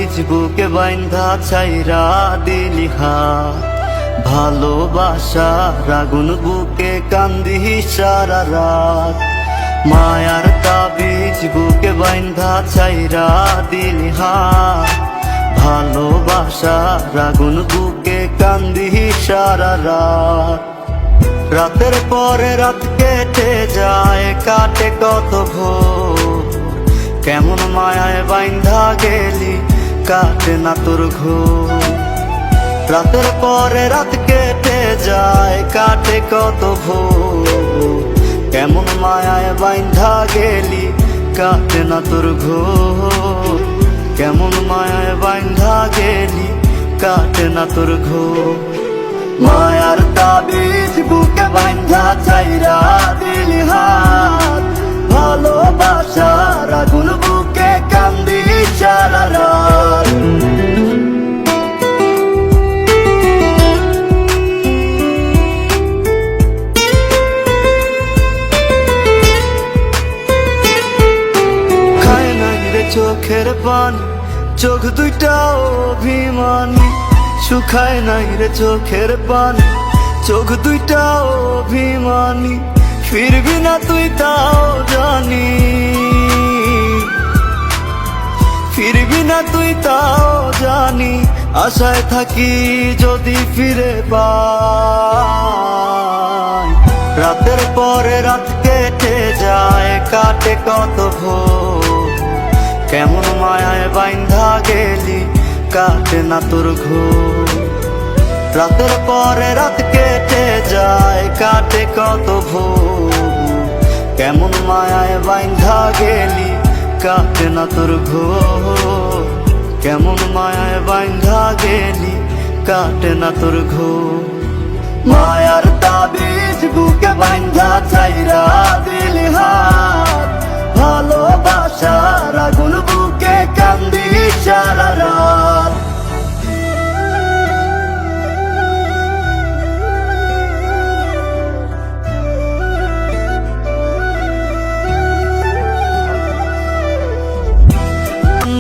বীজ বুকে বাইন্ধা ছাইরা দিলি হাত, ভালোবাসার আগুন বুকে কান্দি সারা রাত। মায়ার তাবিজ বুকে বাইন্ধা ছাইরা দিলি হাত, ভালোবাসার আগুন বুকে কান্দি সারা রাত। রাতের পরে রাত কেটে যায়, কাটে কত ভোর, কেমন মায়ায় বাইন্ধা গেলি কাটে না তোর ঘোর। রাতের পরে রাত কেটে যায়, কাটে কত ভোর, কেমন মায়ায় বাইন্ধা গেলি কাটে না তোর ঘোর। কেমন মায়ায় বাইন্ধা গেলি কাটে না তোর ঘোর। মায়ার তাবিজ বুকে বাইন্ধা ছাইরা দিলি হাত, ভালোবাসার আগুন বুকে কান্দি সারা রাত। খায় নাই রে চোখের পানি, চোখ দুইটা অভিমানী, শুকায় নাই রে চোখের পানি, চোখ দুইটা অভিমানী। ফিরবি না তুই তাও জানি, ফিরবি না তুই তাও জানি, আশায় থাকি যদি ফিরে পাই। রাতের পরে রাত কেটে যায়, কাটে কত ভোর, কেমন মায়ায় বাইন্ধা গেলি কাটে না তোর ঘোর। রাতের পরে রাত কেটে যায়, কাটে কত ভোর, কেমন মায়ায় বাইন্ধা গেলি কাটে না তোর ঘোর। কেমন মায়ায় বাইন্ধা গেলি কাটে না তোর ঘোর। মায়ার তাবিজ বুকে বাইন্ধা ছাইরা দিলি হাত, ভালোবাসার আগুন বুকে কান্দি সারা রাত।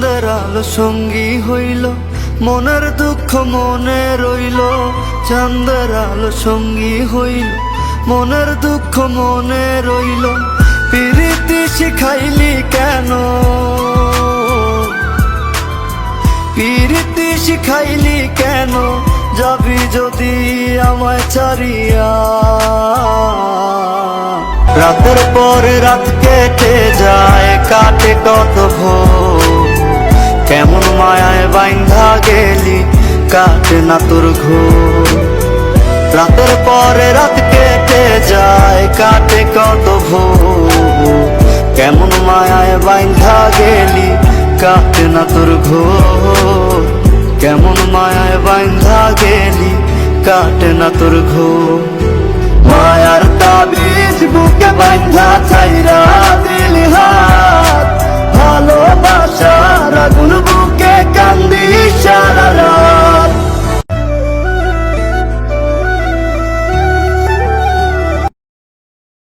চাঁদের আলো সঙ্গী হইল, মনের দুঃখ মনে রইল। চাঁদের আলো সঙ্গী হইল, মনের দুঃখ মনে রইল। প্রীতি শিখাইলি কেন, প্রীতি শিখাইলি কেন, যাবি যদি আমায় ছাড়িয়া। রাতের পরে রাত কেটে যায়, কাটে কত ভোর, কেমন মায়ায় বাইন্ধা গেলি কাটে না তোর ঘোর। রাতের পরে রাত কেটে যায়, কাটে কত ভোর, কেমন মায়ায় বাইন্ধা গেলি কাটে না তোর ঘোর। কেমন মায়ায় বাইন্ধা গেলি কাটে না তোর ঘোর। মায়ার তাবিজ বুকে বাইন্ধা ছাইরা দিলি হাত, ভালোবাসার আগুন বুকে কান্দি সারা রাত।